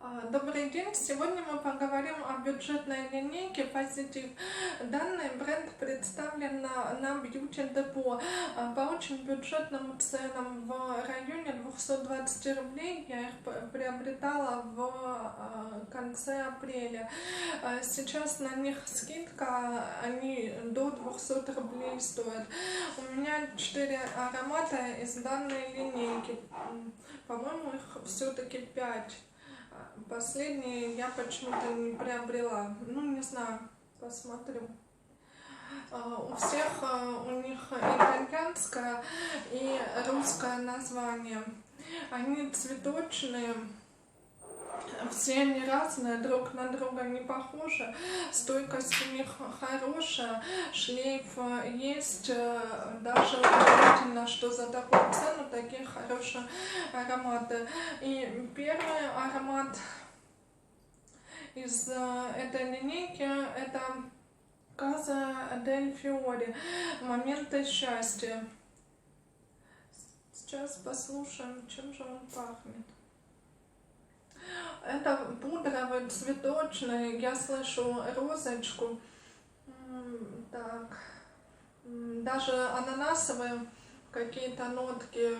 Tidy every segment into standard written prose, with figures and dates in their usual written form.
Добрый день! Сегодня мы поговорим о бюджетной линейке Positive. Данный бренд представлен на Beauty Depot по очень бюджетным ценам в районе 220 рублей. Я их приобретала в конце апреля. Сейчас на них скидка, они до 200 рублей стоят. У меня 4 аромата из данной линейки. По-моему, их все-таки 5. Последние я почему-то не приобрела. Ну, не знаю, посмотрю. У всех у них итальянское и русское название. Они цветочные. Все они разные, друг на друга не похожи. Стойкость у них хорошая, шлейф есть. Даже удивительно, что за такую цену такие хорошие ароматы. И первый аромат из этой линейки — это Casa del Fiore. Моменты счастья. Сейчас послушаем, чем же он пахнет. Это пудровый, цветочный, я слышу розочку, так, даже ананасовые какие-то нотки,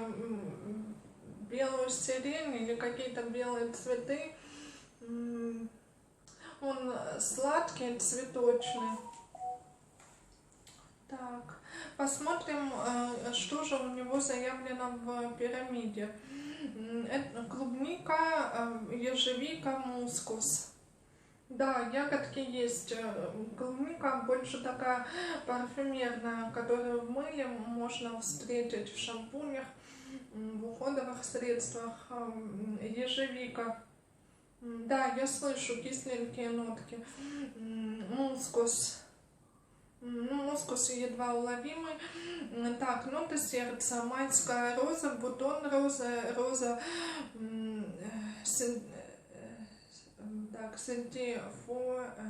белую сирень или какие-то белые цветы. Он сладкий, цветочный. Так, посмотрим, что же у него заявлено в пирамиде. Это клубника, ежевика, мускус. Да, ягодки есть. Клубника больше такая парфюмерная, которую в мыле можно встретить в шампунях, в уходовых средствах. Ежевика. Да, я слышу кисленькие нотки. Мускус. Ну, мускус едва уловимый. Так, ноты сердца: майская роза, бутон розы, роза, так, сентифолив,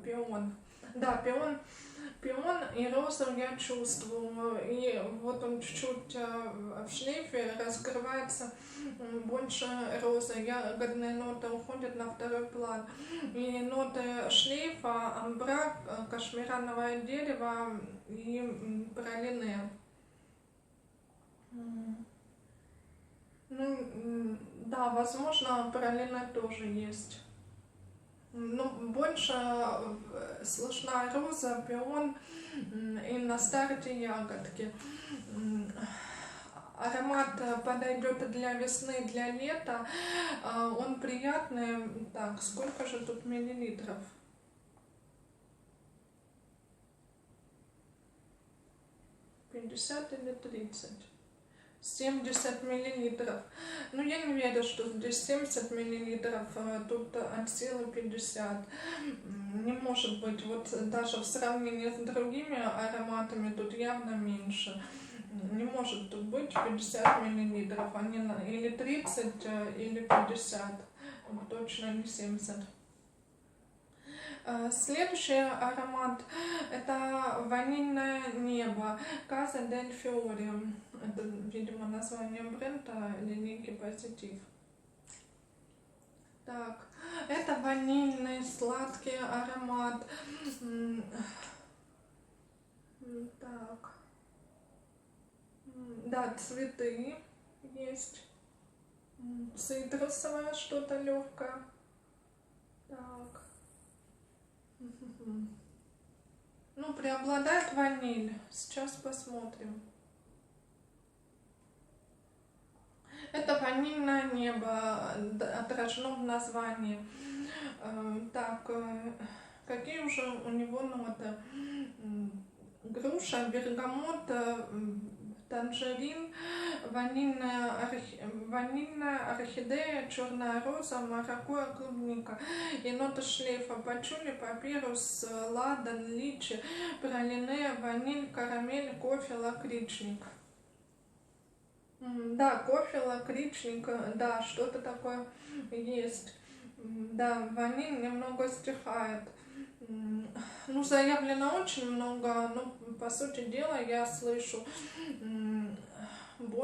пион. Да, пион и розу я чувствую. И вот он чуть-чуть в шлейфе раскрывается больше розы. Ягодные ноты уходят на второй план. И ноты шлейфа: амбра, кашмирановое дерево и пралине. Ну, да, возможно, пралине тоже есть. Ну, больше слышна роза, пион и на старте ягодки. Аромат подойдет для весны, для лета. Он приятный. Так, сколько же тут миллилитров? 50 или 30? 70 миллилитров. Ну, я не верю, что здесь 70 миллилитров, тут от силы 50. Не может быть. Вот даже в сравнении с другими ароматами тут явно меньше. Не может тут быть 50 миллилитров. Они или 30, или 50. Точно не 70. Следующий аромат — это ванильное небо, Casa del Fiore. Это, видимо, название бренда линейки Positive. Так, это ванильный сладкий аромат. Так, да, цветы есть. Цитрусовое что-то легкое. Так. Ну, преобладает ваниль. Сейчас посмотрим. Это ванильное небо, отражено в названии. Так, какие уже у него ноты? Груша, бергамот, танжерин, ванильная орхидея, черная роза, маракуйя, клубника. И ноты шлейфа: пачули, папирус, ладан, личи, пралине, ваниль, карамель, кофе, лакричник. Да, кофе, лакричник, да, что-то такое есть. Да, ваниль немного стихает. Ну, заявлено очень много, но по сути дела я слышу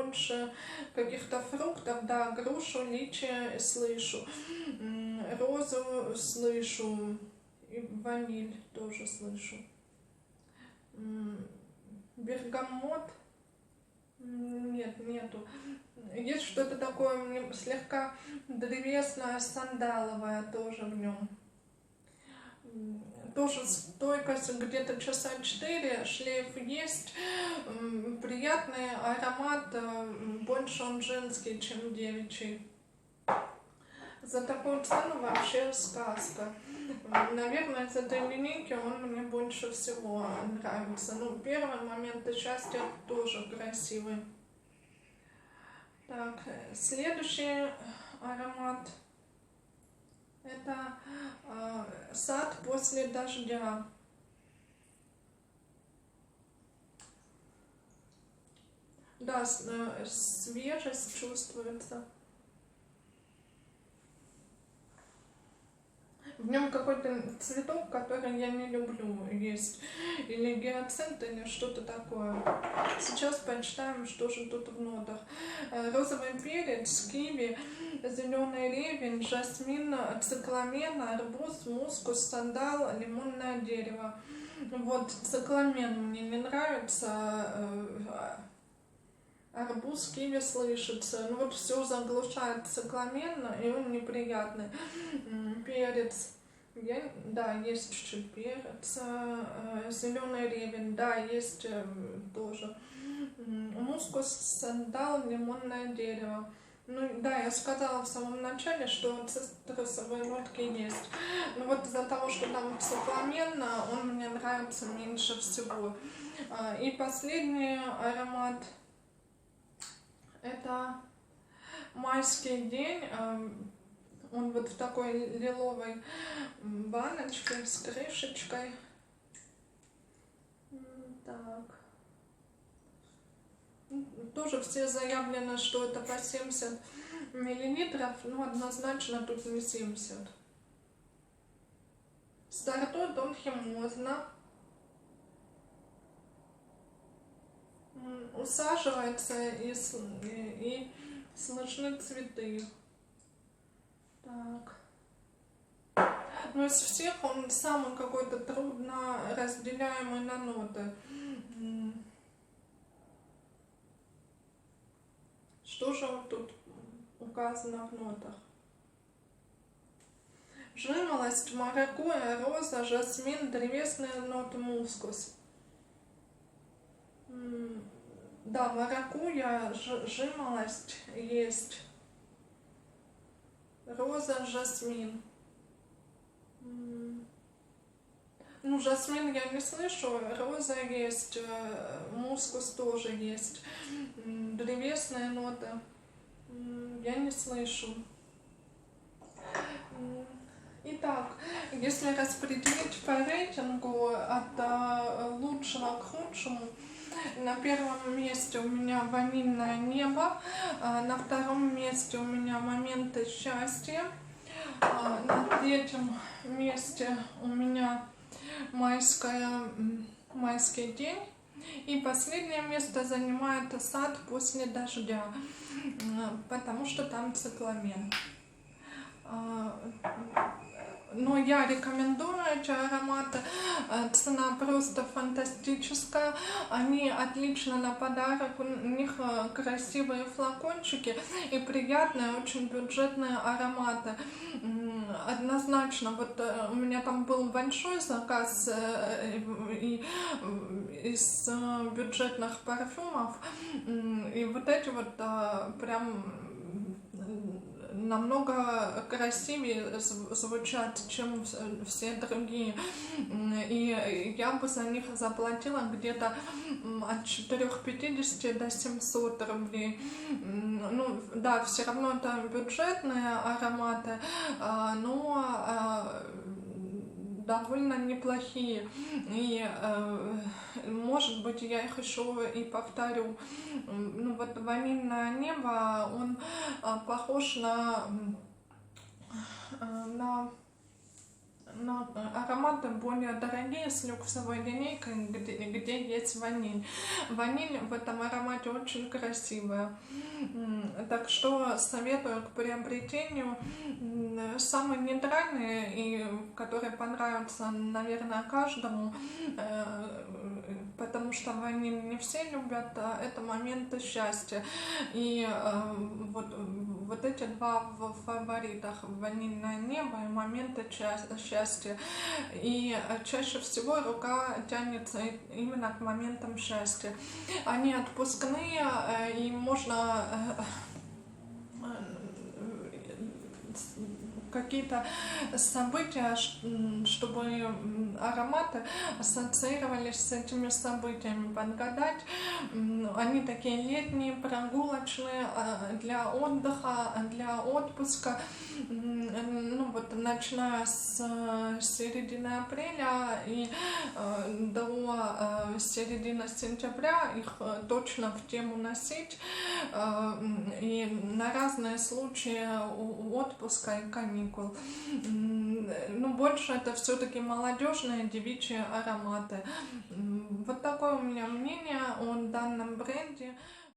больше каких-то фруктов, да, грушу, личи слышу, розу слышу, и ваниль тоже слышу. Бергамот, нет, нету. Есть что-то такое мне слегка древесное, сандаловое тоже в нем. Тоже стойкость где-то часа 4, шлейф есть, приятный аромат, больше он женский, чем девичий. За такую цену вообще сказка. Наверное, из этой линейки он мне больше всего нравится. Ну, первый момент счастья тоже красивый. Так, следующий аромат — это сад после дождя. Да, свежесть чувствуется. В нем какой-то цветок, который я не люблю есть. Или гиацинт, или что-то такое. Сейчас почитаем, что же тут в нотах. Розовый перец, киви, зеленый ревень, жасмин, цикламен, арбуз, мускус, сандал, лимонное дерево. Вот цикламен мне не нравится. Арбуз, киви слышится. Ну вот все заглушает цикламен, и он неприятный. Перец. Да, есть чуть-чуть перец. Зеленый ревень, да, есть тоже. Мускус, сандал, лимонное дерево. Ну да, я сказала в самом начале, что цитрусовые нотки есть. Но вот из-за того, что там цикламен, он мне нравится меньше всего. И последний аромат — это майский день. Он вот в такой лиловой баночке с крышечкой. Так. Тоже все заявлено, что это по 70 миллилитров, но однозначно тут не 70. Стартует он химозно. Усаживается и слышны цветы. Так. Но из всех он самый какой-то трудно разделяемый на ноты. Что же вот тут указано в нотах? Жимолость, маракуйя, роза, жасмин, древесные ноты, мускус. Да, маракуйя, жимолость есть. Роза, жасмин. Ну, жасмин я не слышу, роза есть, мускус тоже есть. Древесные ноты я не слышу. Итак, если распределить по рейтингу от лучшего к худшему, на первом месте у меня ванильное небо, на втором месте у меня моменты счастья, на третьем месте у меня майский день, и последнее место занимает сад после дождя, потому что там цикламен. Но я рекомендую эти ароматы, цена просто фантастическая, они отлично на подарок, у них красивые флакончики и приятные, очень бюджетные ароматы. Однозначно, вот у меня там был большой заказ из бюджетных парфюмов, и вот эти вот прям намного красивее звучат, чем все другие. И я бы за них заплатила где-то от 450 до 700 рублей. Ну, да, все равно это бюджетные ароматы, но довольно неплохие. И, может быть, я их еще и повторю. Ну, вот ванильное небо, он но ароматы более дорогие с люксовой линейкой, где есть ваниль. Ваниль в этом аромате очень красивая. Так что советую к приобретению самые нейтральные, и которые понравятся, наверное, каждому, потому что ваниль не все любят, это моменты счастья. И вот эти два в фаворитах: ванильное небо и моменты счастья. И чаще всего рука тянется именно к моментам счастья. Они отпускные, и можно какие-то события, чтобы ароматы ассоциировались с этими событиями, подгадать. Они такие летние, прогулочные, для отдыха, для отпуска. Начиная с середины апреля и до середины сентября их точно в тему носить, и на разные случаи отпуска и каникул. Больше это все-таки молодежные девичьи ароматы. Вот такое у меня мнение о данном бренде.